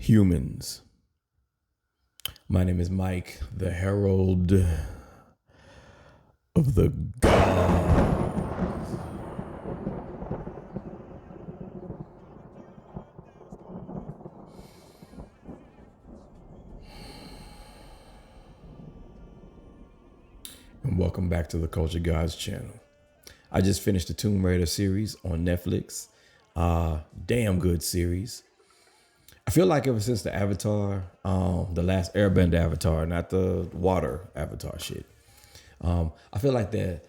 Humans. My name is Mike, the Herald of the God. And welcome back to the Culture Gods channel. I just finished the Tomb Raider series on Netflix. Damn good series. I feel like ever since the Avatar, the last Airbender Avatar, not the water Avatar shit. I feel like the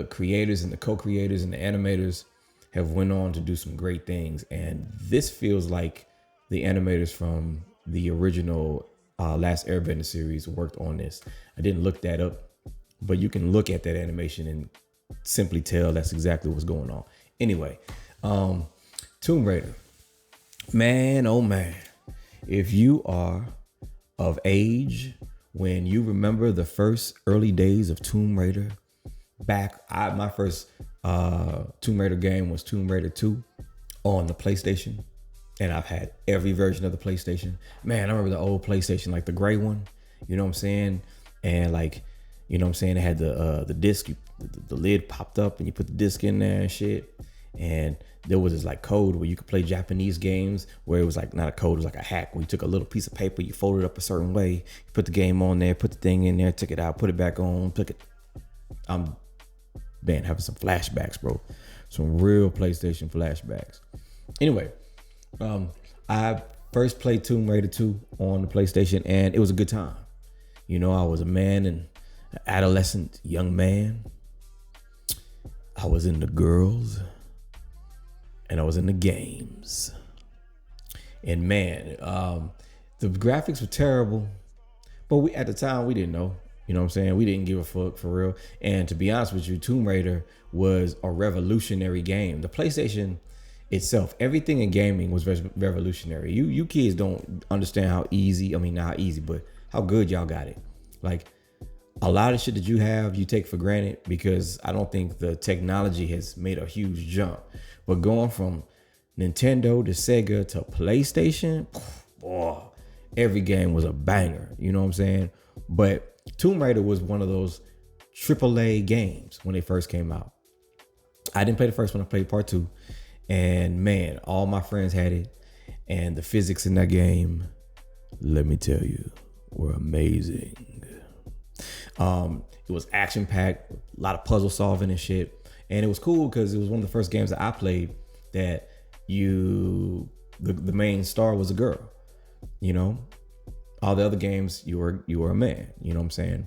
creators and the co-creators and the animators have went on to do some great things, and this feels like the animators from the original last Airbender series worked on this. I didn't look that up, but you can look at that animation and simply tell that's exactly what's going on. Anyway, Tomb Raider. Man, oh man, if you are of age when you remember the first early days of Tomb Raider, my first Tomb Raider game was Tomb Raider 2 on the PlayStation, and I've had every version of the PlayStation. Man, I remember the old PlayStation, like the gray one, you know what I'm saying? And like, you know what I'm saying? It had the disc, the lid popped up and you put the disc in there and shit. And there was this like code where you could play Japanese games where it was like not a code, it was like a hack where you took a little piece of paper, you folded it up a certain way, you put the game on there, put the thing in there, took it out, put it back on, took it. I'm having some flashbacks, bro. Some real PlayStation flashbacks. Anyway, I first played Tomb Raider 2 on the PlayStation and it was a good time. You know, I was a man and an adolescent young man. I was into girls. And I was in the games. And man, the graphics were terrible. But at the time, we didn't know. You know what I'm saying? We didn't give a fuck for real. And to be honest with you, Tomb Raider was a revolutionary game. The PlayStation itself, everything in gaming was revolutionary. You kids don't understand how easy, not how easy, but how good y'all got it. Like, a lot of shit that you have, you take for granted because I don't think the technology has made a huge jump. But going from Nintendo to Sega to PlayStation, boy, every game was a banger. You know what I'm saying? But Tomb Raider was one of those AAA games when they first came out. I didn't play the first one. I played part 2. And man, all my friends had it. And the physics in that game, let me tell you, were amazing. It was action packed, a lot of puzzle solving and shit. And it was cool because it was one of the first games that I played that the main star was a girl. You know, all the other games you were a man. You know what I'm saying?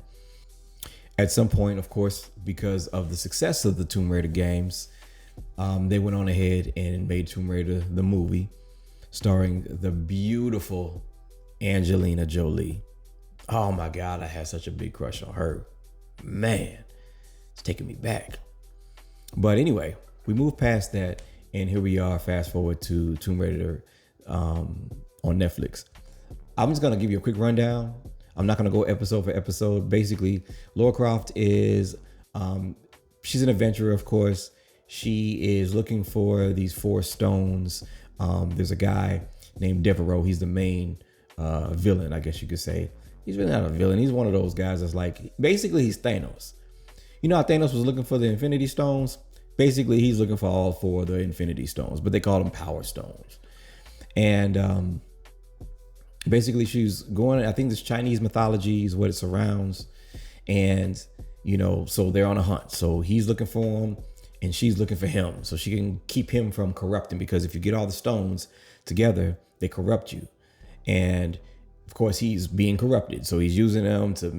At some point, of course, because of the success of the Tomb Raider games, they went on ahead and made Tomb Raider the movie, starring the beautiful Angelina Jolie. Oh my God, I had such a big crush on her. Man, it's taking me back. But anyway, we moved past that, and here we are, fast forward to Tomb Raider on Netflix. I'm just going to give you a quick rundown. I'm not going to go episode for episode. Basically, Lara Croft is, she's an adventurer, of course. She is looking for these 4 stones. There's a guy named Devereaux. He's the main villain, I guess you could say. He's really not a villain. He's one of those guys that's like, basically he's Thanos. You know how Thanos was looking for the Infinity Stones? Basically, he's looking for all 4 of the Infinity Stones, but they call them Power Stones. And basically she's going, I think this Chinese mythology is what it surrounds. And, you know, so they're on a hunt. So he's looking for him and she's looking for him. So she can keep him from corrupting, because if you get all the stones together, they corrupt you. And of course, he's being corrupted. So he's using them to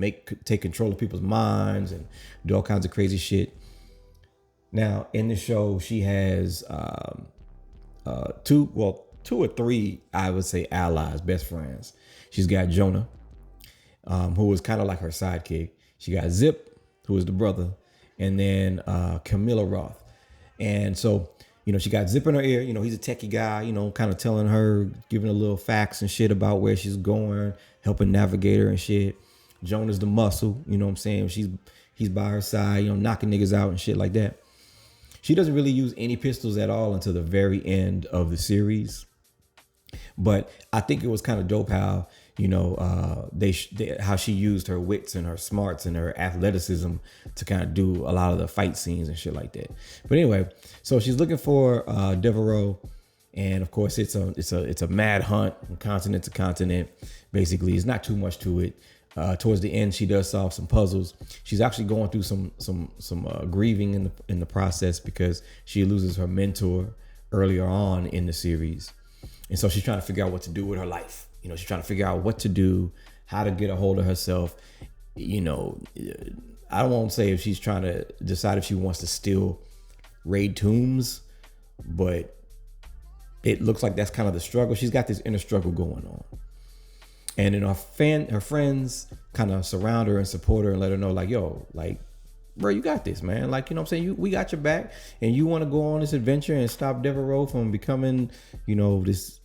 take control of people's minds and do all kinds of crazy shit. Now, in the show, she has two or three, I would say, allies, best friends. She's got Jonah, who is kind of like her sidekick. She got Zip, who is the brother, and then Camilla Roth. And so, you know, she got Zip in her ear. You know, he's a techie guy, you know, kind of telling her, giving her little facts and shit about where she's going, helping navigate her and shit. Jonah's the muscle, you know what I'm saying? He's by her side, you know, knocking niggas out and shit like that. She doesn't really use any pistols at all until the very end of the series. But I think it was kind of dope how, how she used her wits and her smarts and her athleticism to kind of do a lot of the fight scenes and shit like that. But anyway, so she's looking for Devereaux, and of course it's a mad hunt from continent to continent. Basically, it's not too much to it. Towards the end, she does solve some puzzles. She's actually going through some grieving in the process because she loses her mentor earlier on in the series. And so she's trying to figure out what to do with her life. She's trying to figure out what to do, how to get a hold of herself. I don't want to say if she's trying to decide if she wants to still raid tombs, but it looks like that's kind of the struggle. She's got this inner struggle going on. And then her friends kind of surround her and support her and let her know, like, yo, like, bro, you got this, man. Like, you know what I'm saying? We got your back, and you want to go on this adventure and stop Devereaux from becoming, this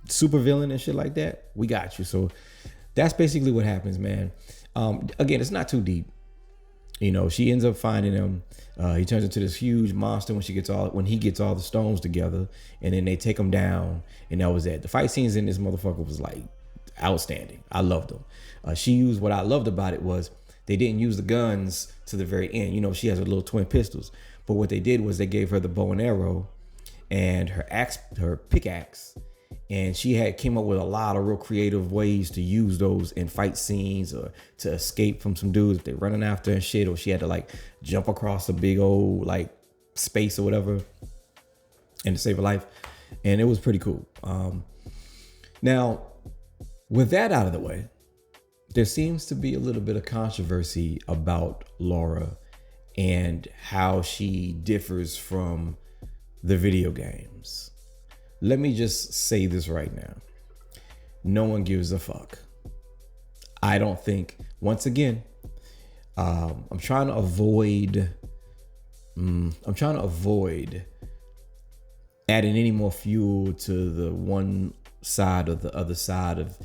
super villain and shit like that. We got you. So that's basically what happens, man. Again, it's not too deep. She ends up finding him. He turns into this huge monster when he gets all the stones together, and then they take him down, and that was it. The fight scenes in this motherfucker was like outstanding. I loved them. What I loved about it was they didn't use the guns to the very end. She has her little twin pistols, but what they did was they gave her the bow and arrow and her pickaxe, and she came up with a lot of real creative ways to use those in fight scenes or to escape from some dudes if they're running after and shit, or she had to like jump across a big old like space or whatever and to save her life. And it was pretty cool. Now, with that out of the way, there seems to be a little bit of controversy about Lara and how she differs from the video games. Let me just say this right now. No one gives a fuck. I don't think, once again, I'm trying to avoid adding any more fuel to the one side or the other side of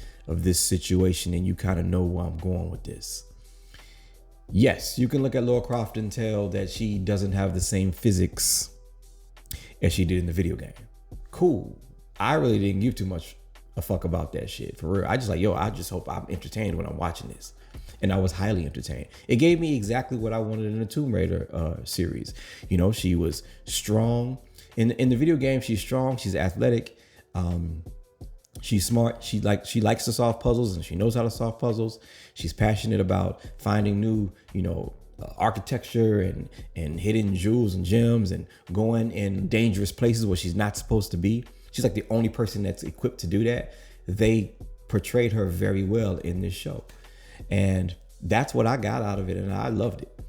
this situation, and you kind of know where I'm going with this. Yes, you can look at Lara Croft and tell that she doesn't have the same physics as she did in the video game. Cool. I really didn't give too much a fuck about that shit, for real. I just hope I'm entertained when I'm watching this. And I was highly entertained. It gave me exactly what I wanted in the Tomb Raider series. She was strong. In the video game, she's strong, she's athletic, she's smart. She likes to solve puzzles, and she knows how to solve puzzles. She's passionate about finding new, architecture and hidden jewels and gems and going in dangerous places where she's not supposed to be. She's like the only person that's equipped to do that. They portrayed her very well in this show, and that's what I got out of it, and I loved it.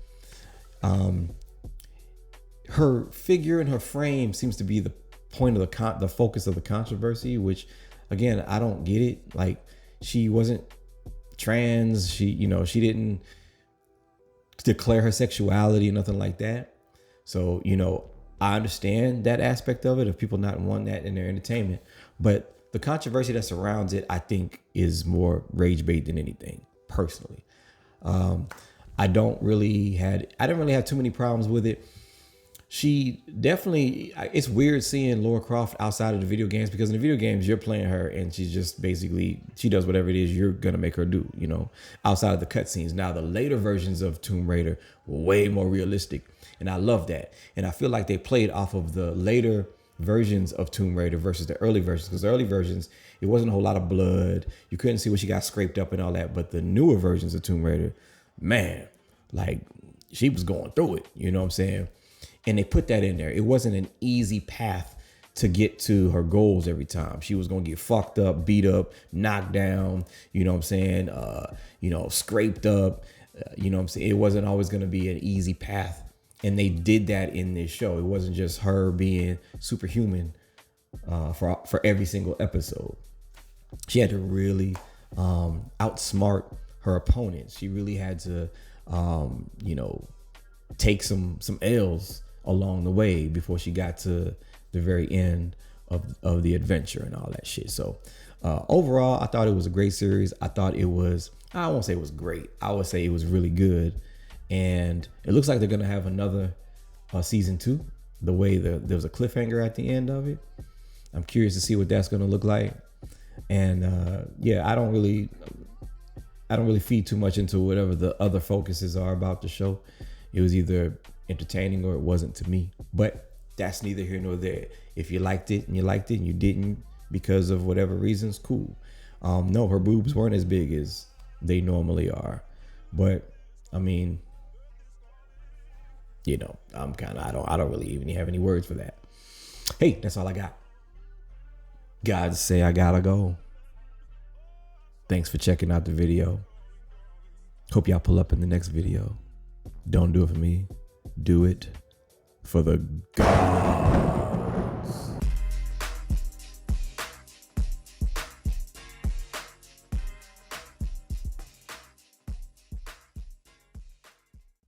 Her figure and her frame seems to be the point of the focus of the controversy, which, again, I don't get it. Like, she wasn't trans. She didn't declare her sexuality or nothing like that. So, I understand that aspect of it, of people not wanting that in their entertainment. But the controversy that surrounds it, I think, is more rage bait than anything, personally. I didn't really have too many problems with it. She definitely, it's weird seeing Lara Croft outside of the video games, because in the video games, you're playing her and she's just basically, she does whatever it is you're going to make her do, outside of the cutscenes. Now, the later versions of Tomb Raider were way more realistic, and I love that. And I feel like they played off of the later versions of Tomb Raider versus the early versions, because the early versions, it wasn't a whole lot of blood. You couldn't see what she got scraped up and all that. But the newer versions of Tomb Raider, man, like, she was going through it, you know what I'm saying? And they put that in there. It wasn't an easy path to get to her goals every time. She was going to get fucked up, beat up, knocked down, you know what I'm saying? Scraped up, you know what I'm saying? It wasn't always going to be an easy path. And they did that in this show. It wasn't just her being superhuman for every single episode. She had to really outsmart her opponents. She really had to, take some L's along the way before she got to the very end of the adventure and all that shit. So overall, I thought it was a great series. I thought it was, I won't say it was great. I would say it was really good. And it looks like they're going to have another season 2, the way there was a cliffhanger at the end of it. I'm curious to see what that's going to look like. And yeah, I don't really feed too much into whatever the other focuses are about the show. It was either entertaining or it wasn't to me. But that's neither here nor there. If you liked it and you didn't because of whatever reasons, cool. No, her boobs weren't as big as they normally are. But I mean, you know, I don't really even have any words for that. Hey, that's all I got. Gotta say I gotta go. Thanks for checking out the video. Hope y'all pull up in the next video. Don't do it for me. Do it for the God.